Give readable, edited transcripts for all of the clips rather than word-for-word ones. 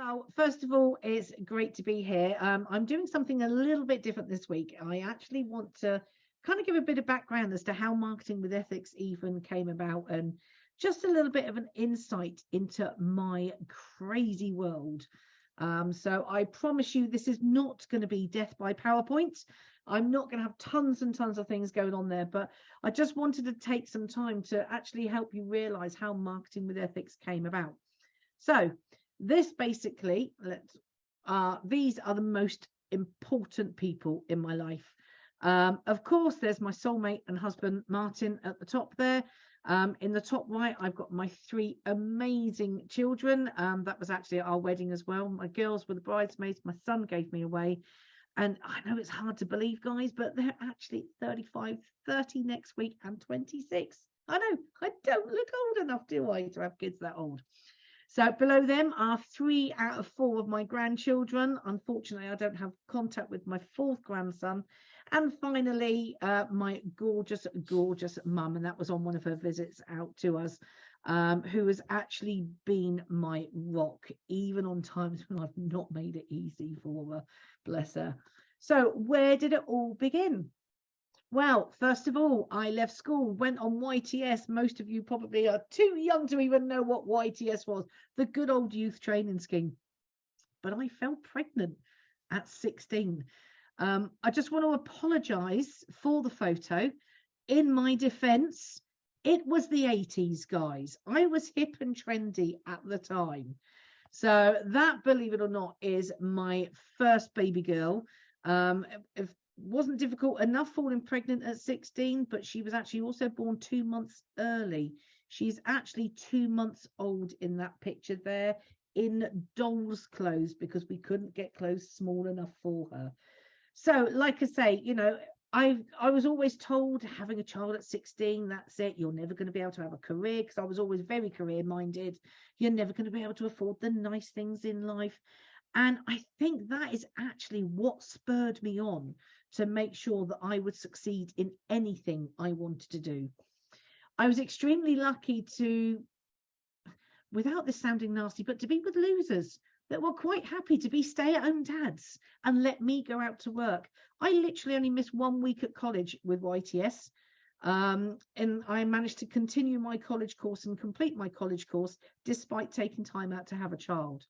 Well, first of all, it's great to be here. I'm doing something a little bit different this week. I actually want to kind of give a bit of background as to how marketing with ethics even came about, and just a little bit of an insight into my crazy world. So I promise you, this is not going to be death by PowerPoint. I'm not going to have tons and tons of things going on there, but I just wanted to take some time to actually help you realize how marketing with ethics came about. So this basically, these are the most important people in my life. Of course, there's my soulmate and husband, Martin, at the top there. In the top right, I've got my 3 amazing children. That was actually at our wedding as well. My girls were the bridesmaids. My son gave me away. And I know it's hard to believe, guys, but they're actually 35, 30 next week and 26. I know, I don't look old enough, do I, to have kids that old? So below them are 3 out of 4 of my grandchildren. Unfortunately, I don't have contact with my 4th grandson. And finally, my gorgeous, gorgeous mum, and that was on one of her visits out to us, who has actually been my rock, even on times when I've not made it easy for her, bless her. So where did it all begin? Well, first of all, I left school, went on YTS. Most of you probably are too young to even know what YTS was, the good old youth training scheme. But I fell pregnant at 16. I just want to apologise for the photo. In my defence, it was the 80s, guys. I was hip and trendy at the time. So that, believe it or not, is my first baby girl. It wasn't difficult enough falling pregnant at 16, but she was actually also born 2 months early. She's actually 2 months old in that picture there, in doll's clothes, because we couldn't get clothes small enough for her. So like I say, you know, I was always told having a child at 16, that's it, you're never going to be able to have a career, because I was always very career minded. You're never going to be able to afford the nice things in life. And I think that is actually what spurred me on to make sure that I would succeed in anything I wanted to do. I was extremely lucky to, without this sounding nasty, but to be with losers that were quite happy to be stay-at-home dads and let me go out to work. I literally only missed 1 week at college with YTS, and I managed to continue my college course and complete my college course despite taking time out to have a child.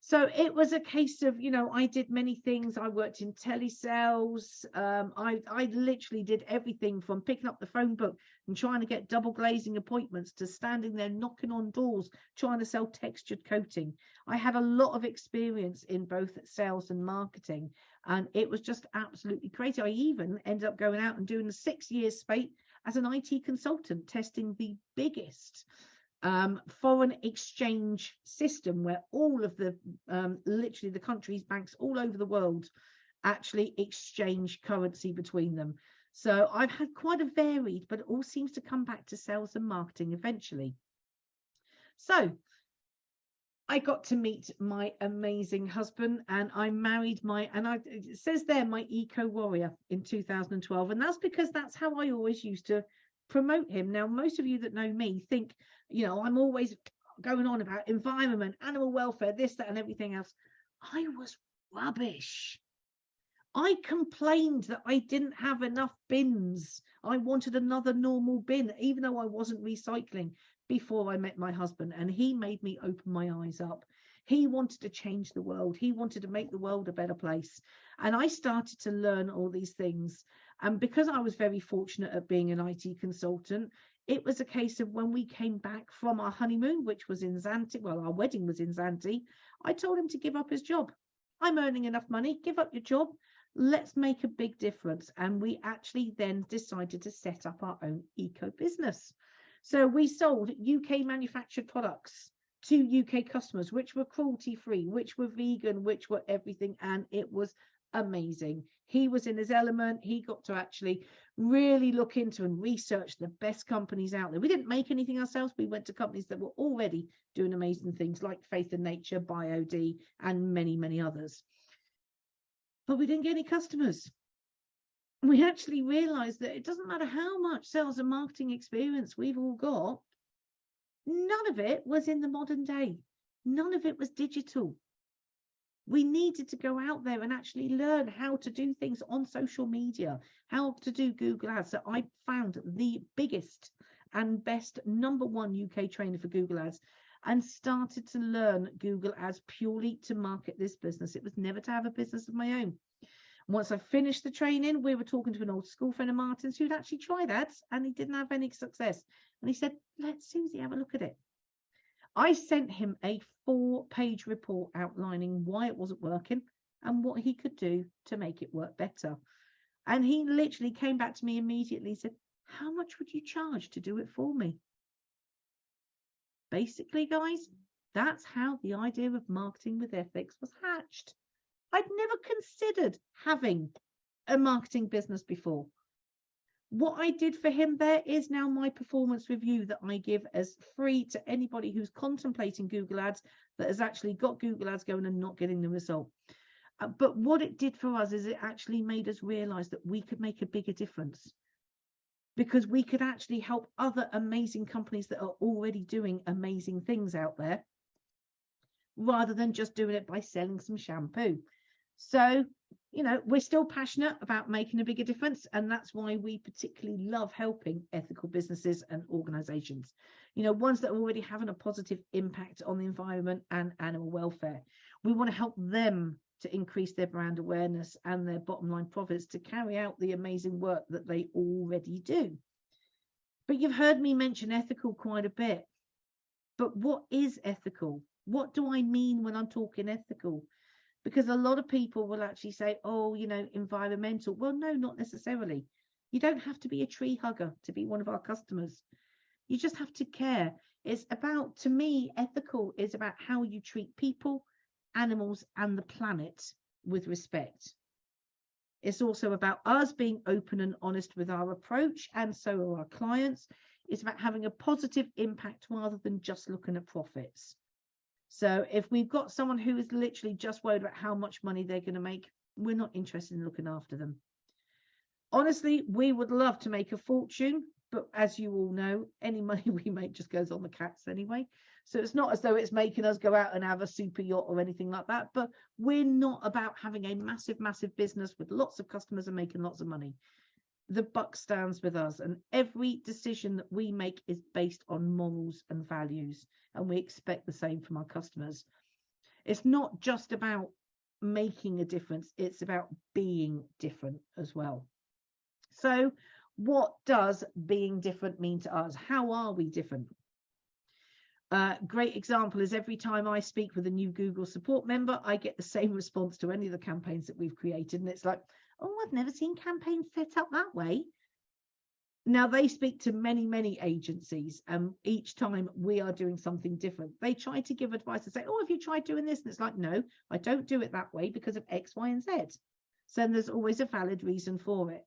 So it was a case of, you know, I did many things. I worked in telesales. I literally did everything from picking up the phone book and trying to get double glazing appointments to standing there knocking on doors, trying to sell textured coating. I had a lot of experience in both sales and marketing, and it was just absolutely crazy. I even ended up going out and doing a 6-year spate as an IT consultant, testing the biggest foreign exchange system, where all of the literally the countries, banks all over the world actually exchange currency between them. So I've had quite a varied, but it all seems to come back to sales and marketing eventually. So I got to meet my amazing husband, and I married it says there, my eco warrior in 2012. And that's because that's how I always used to promote him. Now, most of you that know me think, you know, I'm always going on about environment, animal welfare, this, that, and everything else. I was rubbish. I complained that I didn't have enough bins. I wanted another normal bin, even though I wasn't recycling, before I met my husband. And he made me open my eyes up. He wanted to change the world. He wanted to make the world a better place. And I started to learn all these things. And because I was very fortunate at being an IT consultant, it was a case of when we came back from our honeymoon, which was in Zante, well, our wedding was in Zante, I told him to give up his job. I'm earning enough money, give up your job. Let's make a big difference. And we actually then decided to set up our own eco business. So we sold UK manufactured products to UK customers, which were cruelty-free, which were vegan, which were everything. And it was amazing. He was in his element. He got to actually really look into and research the best companies out there. We didn't make anything ourselves. We went to companies that were already doing amazing things like Faith and Nature, BioD, and many, many others. But we didn't get any customers. We actually realized that it doesn't matter how much sales and marketing experience we've all got, none of it was in the modern day. None of it was digital. We needed to go out there and actually learn how to do things on social media, how to do Google Ads. So I found the biggest and best #1 UK trainer for Google Ads and started to learn Google Ads purely to market this business. It was never to have a business of my own. Once I finished the training, we were talking to an old school friend of Martin's who'd actually tried ads and he didn't have any success. And he said, let Suzii have a look at it. I sent him a 4-page report outlining why it wasn't working and what he could do to make it work better. And he literally came back to me immediately and said, how much would you charge to do it for me? Basically, guys, that's how the idea of marketing with ethics was hatched. I'd never considered having a marketing business before. What I did for him there is now my performance review that I give as free to anybody who's contemplating Google Ads that has actually got Google Ads going and not getting the result. But what it did for us is it actually made us realize that we could make a bigger difference, because we could actually help other amazing companies that are already doing amazing things out there, rather than just doing it by selling some shampoo. So, you know, we're still passionate about making a bigger difference, and that's why we particularly love helping ethical businesses and organizations, you know, ones that are already having a positive impact on the environment and animal welfare. We want to help them to increase their brand awareness and their bottom line profits to carry out the amazing work that they already do. But you've heard me mention ethical quite a bit. But what is ethical? What do I mean when I'm talking ethical? Because a lot of people will actually say, oh, you know, environmental. Well, no, not necessarily. You don't have to be a tree hugger to be one of our customers. You just have to care. It's about, to me, ethical is about how you treat people, animals, and the planet with respect. It's also about us being open and honest with our approach, and so are our clients. It's about having a positive impact rather than just looking at profits. So if we've got someone who is literally just worried about how much money they're going to make, we're not interested in looking after them. Honestly, we would love to make a fortune, but as you all know, any money we make just goes on the cats anyway. So it's not as though it's making us go out and have a super yacht or anything like that. But we're not about having a massive, massive business with lots of customers and making lots of money. The buck stands with us, and every decision that we make is based on morals and values, and we expect the same from our customers. It's not just about making a difference, it's about being different as well. So what does being different mean to us? How are we different? Great example is every time I speak with a new Google support member, I get the same response to any of the campaigns that we've created, and it's like, oh, I've never seen campaigns set up that way. Now, they speak to many, many agencies, and each time we are doing something different. They try to give advice and say, oh, have you tried doing this? And it's like, no, I don't do it that way because of X, Y, and Z. So there's always a valid reason for it.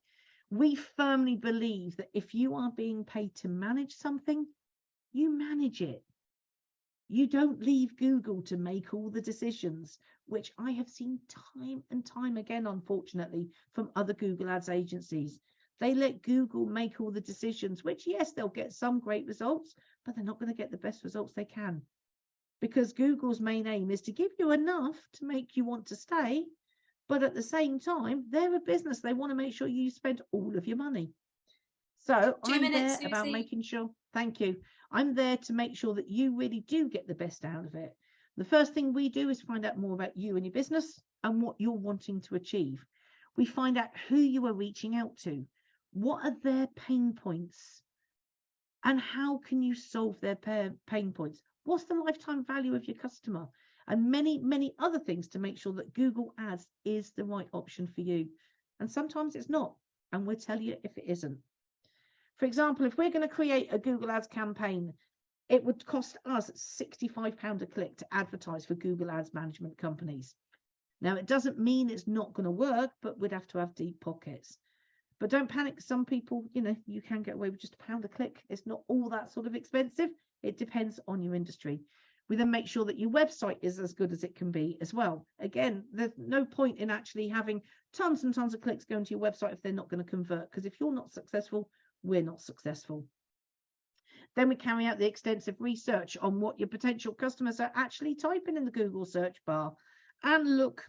We firmly believe that if you are being paid to manage something, you manage it. You don't leave Google to make all the decisions, which I have seen time and time again, unfortunately, from other Google Ads agencies. They let Google make all the decisions, which, yes, they'll get some great results, but they're not going to get the best results they can. Because Google's main aim is to give you enough to make you want to stay, but at the same time, they're a business. They want to make sure you spend all of your money. So I'm there about making sure, thank you. I'm there to make sure that you really do get the best out of it. The first thing we do is find out more about you and your business and what you're wanting to achieve. We find out who you are reaching out to. What are their pain points? And how can you solve their pain points? What's the lifetime value of your customer? And many, many other things to make sure that Google Ads is the right option for you. And sometimes it's not. And we'll tell you if it isn't. For example, if we're going to create a Google Ads campaign, it would cost us £65 a click to advertise for Google Ads management companies. Now, it doesn't mean it's not going to work, but we'd have to have deep pockets. But don't panic. Some people, you know, you can get away with just £1 a click. It's not all that sort of expensive. It depends on your industry. We then make sure that your website is as good as it can be as well. Again, there's no point in actually having tons and tons of clicks going to your website if they're not going to convert, because if you're not successful, we're not successful. Then we carry out the extensive research on what your potential customers are actually typing in the Google search bar. and look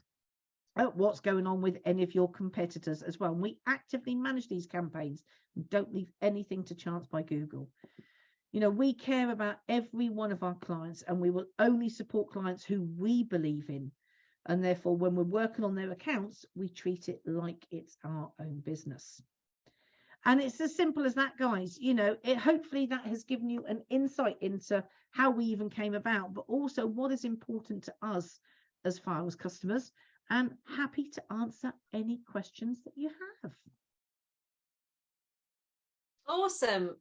at what's going on with any of your competitors as well. And we actively manage these campaigns and don't leave anything to chance by Google. You know, we care about every one of our clients, and we will only support clients who we believe in. And therefore, when we're working on their accounts, we treat it like it's our own business. And it's as simple as that, guys. You know, hopefully that has given you an insight into how we even came about, but also what is important to us as Files customers, and happy to answer any questions that you have. Awesome.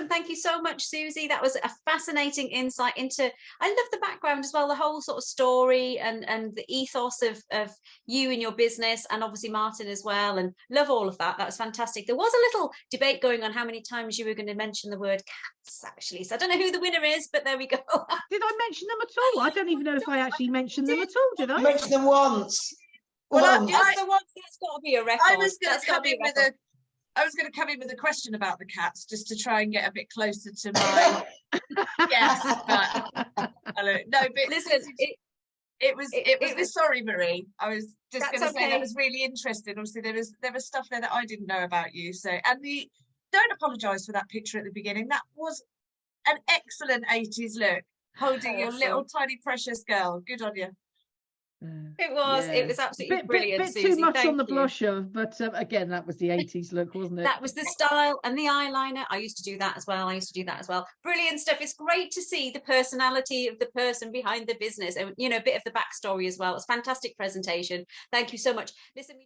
Thank you so much, Suzii. That was a fascinating insight into, I love the background as well, the whole sort of story and the ethos of you and your business, and obviously Martin as well, and love all of that. That was fantastic. There was a little debate going on how many times you were going to mention the word cats, actually. So I don't know who the winner is, but there we go. Did I mention them at all? I don't even know if I actually mentioned them at all, did I? You mentioned them once. Well, just the one that's got to be a record. I was going to come in with a question about the cats, just to try and get a bit closer to my yes. But no, but listen, it was sorry, Marie. I was just going to say that was really interesting. Obviously, there was stuff there that I didn't know about you. So, and don't apologise for that picture at the beginning. That was an excellent 80s look, holding your little tiny precious girl. Good on you. It was absolutely brilliant. Bit too much on the blusher, but again, that was the 80s look, wasn't it? That was the style, and the eyeliner. I used to do that as well. Brilliant stuff. It's great to see the personality of the person behind the business, and, you know, a bit of the backstory as well. It's a fantastic presentation. Thank you so much. Listen.